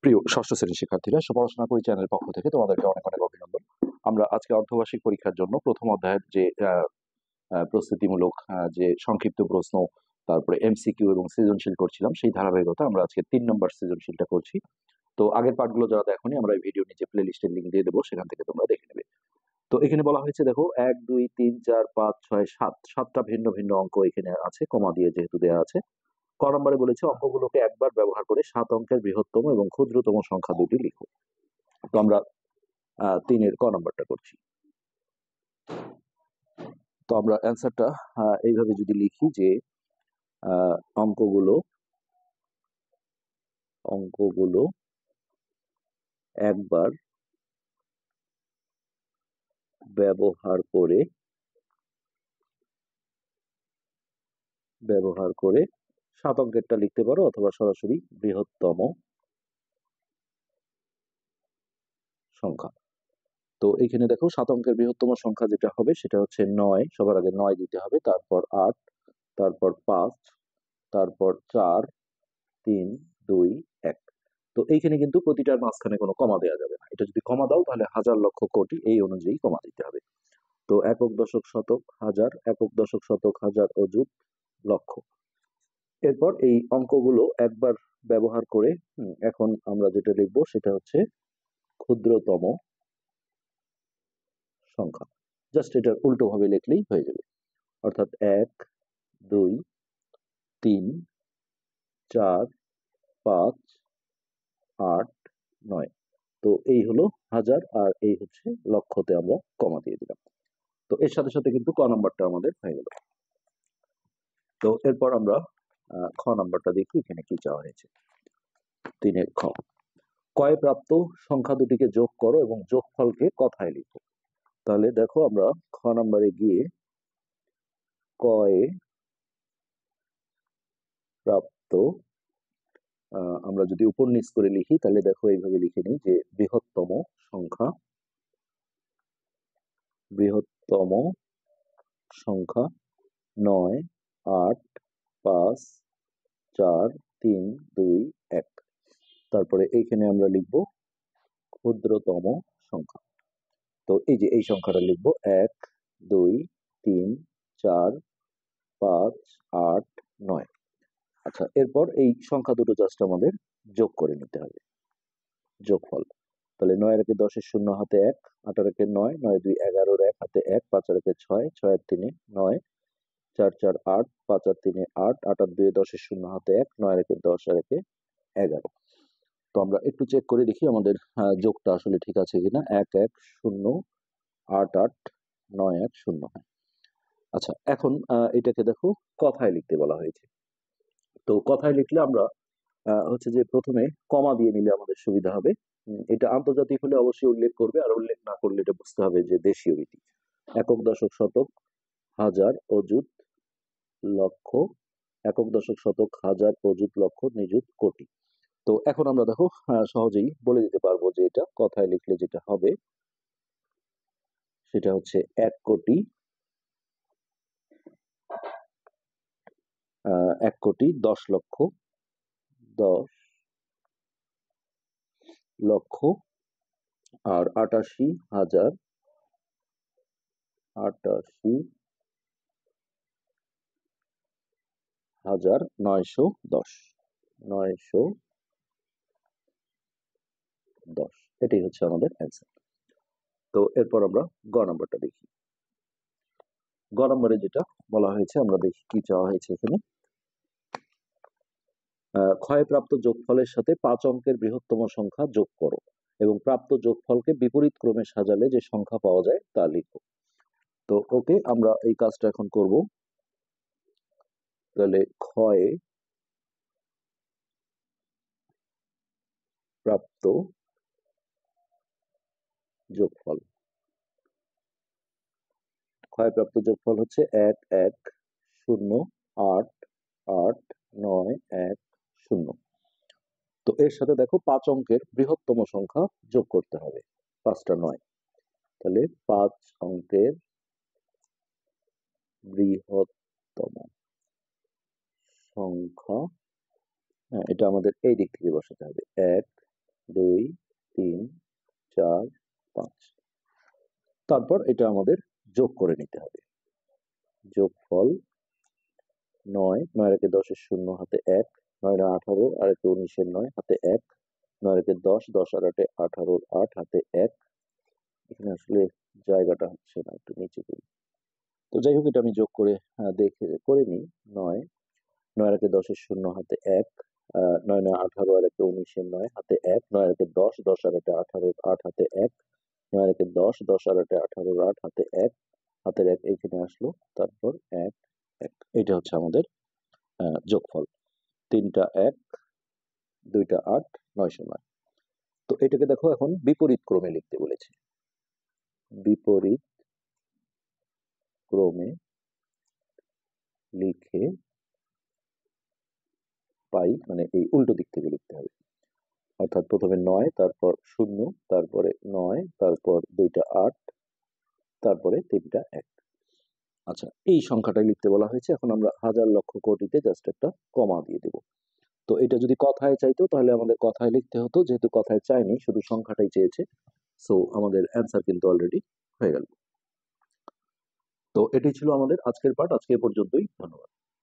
প্রিয় ষষ্ঠ শ্রেণীর শিক্ষার্থীরা, পড়াশোনা করি চ্যানেলের পক্ষ থেকে তোমাদেরকে অনেক অনেক অভিনন্দন। আমরা আজকে অর্ধবার্ষিক পরীক্ষার জন্য প্রথম অধ্যায়ের যে প্রস্তুতিমূলক যে সংক্ষিপ্ত প্রশ্ন, তারপরে এমসিকিউ এবং সৃজনশীল করছিলাম, সেই ধারাবাহিকতা আমরা আজকে 3 নম্বর সৃজনশীলটা করছি। তো আগের পার্টগুলো যারা দেখোনি, আমরা এই ভিডিও নিচে প্লে লিস্টের লিঙ্ক দিয়ে দেবো, সেখান থেকে তোমরা দেখে নেবে। তো এখানে বলা হয়েছে, দেখো 1 2 3 4 5 6 7 7টা ভিন্ন ভিন্ন অঙ্ক এখানে আছে, কমা দিয়ে যেহেতু দেওয়া আছে। ক নম্বরে বলেছে অঙ্কগুলোকে একবার ব্যবহার করে 7 অঙ্কের বৃহত্তম এবং ক্ষুদ্রতম সংখ্যা দুটি লিখো। তো আমরা 3-এর ক নম্বরটা করছি। তো আমরা অ্যান্সারটা এইভাবে যদি লিখি যে অঙ্কগুলো একবার ব্যবহার করে 7 অঙ্কেরটা লিখতে পারো, অথবা সরাসরি বৃহত্তম সংখ্যা। তো এখানে দেখো 7 অঙ্কের বৃহত্তম সংখ্যা যেটা হবে সেটা হচ্ছে 9। সবার আগে 9 দিতে হবে, তারপর 8, তারপর 5, তারপর 4 3 2 1। তো এইখানে কিন্তু প্রতিটার মাঝখানে কোনো কমা দেওয়া যাবে না। এটা যদি কমা দাও তাহলে হাজার লক্ষ কোটি এই অনুযায়ী কমা দিতে হবে। তো একক দশক শতক হাজার, একক দশক শতক হাজার, অযুত, লক্ষ। এরপর এই অঙ্কগুলো একবার ব্যবহার করে এখন আমরা যেটা লিখবো সেটা হচ্ছে ক্ষুদ্রতম সংখ্যা। জাস্ট এটার উল্টো ভাবে লিখলেই হয়ে যাবে। অর্থাৎ 1 2 3 4 5 8 9। তো এই হলো হাজার, আর এই হচ্ছে লক্ষতে আমরা কমা দিয়ে দিলাম। তো এর সাথে সাথে কিন্তু ক নম্বরটা আমাদের হয়ে গেল। তো এরপর আমরা খ নম্বরটা দেখি এখানে কি চাওয়া হয়েছে। 3-এর খ, কয়ে প্রাপ্ত সংখ্যা দুটিকে যোগ করো এবং যোগফলকে কথায় লিখো। তাহলে দেখো আমরা খ নম্বরে গিয়ে কয়ে প্রাপ্ত, আমরা যদি উপর নিচ করে লিখি তাহলে দেখো এইভাবে লিখে নিই যে বৃহত্তম সংখ্যা 9 8 5 4 3 2 1। তারপরে এইখানে আমরা লিখব ক্ষুদ্রতম সংখ্যা। তো এই যে এই সংখ্যাটা লিখব 1 2 3 4 5 8 9। আচ্ছা, এরপর এই সংখ্যা দুটো জাস্ট আমাদের যোগ করে নিতে হবে, যোগফল। তাহলে 9 এর 10 এর 0 হাতে 1, 8 এর 9, 9 2 11 এর 1 হাতে 1, 5 এর 6, 6 এর 3 9, 4 4 8, 5 আর 3 8, 8 আর 2 10 এর 0 হাতে 1, 9 এর 10 আর 1 11। তো আমরা একটু চেক করে দেখি আমাদের যোগটা আসলে ঠিক আছে কিনা। 1 1 0 8 8 9 1 0। হ্যাঁ, আচ্ছা, এখন এটাকে দেখো কথায় লিখতে বলা হয়েছে। তো কথায় লিখলে আমরা হচ্ছে যে প্রথমে কমা দিয়ে নিলে আমাদের সুবিধা হবে। এটা আন্তর্জাতিক হলে অবশ্যই উল্লেখ করবে, আর উল্লেখ না করলে এটা বুঝতে হবে যে দেশীয় রীতি। একক দশক শতক হাজার, অযুত, লক্ষ, একক দশক শতক হাজার, অযুত, লক্ষ, নিযুত, কোটি। তো এখন আমরা দেখো সহজেই বলে দিতে পারবো যে এটা কথায় লিখলে যেটা হবে সেটা হচ্ছে 1 কোটি 1 কোটি 10 লক্ষ, 10 লক্ষ, আর 88,910, 910। এটাই হচ্ছে আমাদের অ্যান্সার। তো এরপর আমরা গ নম্বরটা দেখি। গ নম্বরে যেটা বলা হয়েছে আমরা দেখি কি চাওয়া হয়েছে এখানে। ক্ষয়ে প্রাপ্ত যোগফলের সাথে 5 অঙ্কের বৃহত্তম সংখ্যা যোগ করো এবং প্রাপ্ত যোগফলকে বিপরীত ক্রমে সাজালে যে সংখ্যা পাওয়া যায় তা লিখো। তো ওকে, আমরা এই কাজটা এখন করব। তাহলে ক্ষয়ে প্রাপ্ত যোগফল, ক্ষয়প্রাপ্ত যোগফল হচ্ছে 1 1 0 8 8 9 1 0। তো এর সাথে দেখো 5 অঙ্কের বৃহত্তম সংখ্যা যোগ করতে হবে, 5টা 9। তাহলে 5 অঙ্কের বৃহত্তম সংখ্যা, এটা আমাদের এই দিক থেকে বসাতে হবে। 1 2 3 4 5। তারপর এটা আমাদের যোগ করে নিতে হবে। যোগফল 9, 9 একে 10 এর 0 হাতে 1, 9 9 18 আর একে 19 এর 9 হাতে 1, 9 একে 10, 10 আর 8 18 8 হাতে 1। এখানে আসলে জায়গাটা হচ্ছে না, একটু নিচে করি। তো যাই হোক, এটা আমি যোগ করে দেখে করে নিই। 9 9 একে 10 এর 0 হাতে 1, 9 9 18 আর একে 19 এর 9 হাতে 1, 9 একে 10, 10 আর 8 18 8 হাতে 1, 9 একে 10, 10 আর 8 18 8 হাতে 1, হাতের 1 এইখানে আসলো, তারপর 1 1। এটা হচ্ছে আমাদের যোগফল। 3টা 1, 2টা 8, 909। তো এটাকে দেখো এখন বিপরীত ক্রমে লিখতে বলেছে। বিপরীত ক্রমে লিখে পাই, মানে এই উল্টো দিক থেকে লিখতে হবে। অর্থাৎ প্রথমে 9, তারপর 0, তারপরে 9, তারপর 2টা 8, তারপরে 3টা 1। আচ্ছা, এই সংখ্যাটাই লিখতে বলা হয়েছে। এখন আমরা হাজার লক্ষ কোটিতে জাস্ট একটা কমা দিয়ে দেব। তো এটা যদি কথায় চাইতো তাহলে আমাদের কথায় লিখতে হতো, যেহেতু কথায় চাইনি, শুধু সংখ্যাটাই চেয়েছে, সো আমাদের অ্যান্সার কিন্তু অলরেডি হয়ে গেল। তো এটাই ছিল আমাদের আজকের পাঠ। আজকে এ পর্যন্তই। ধন্যবাদ।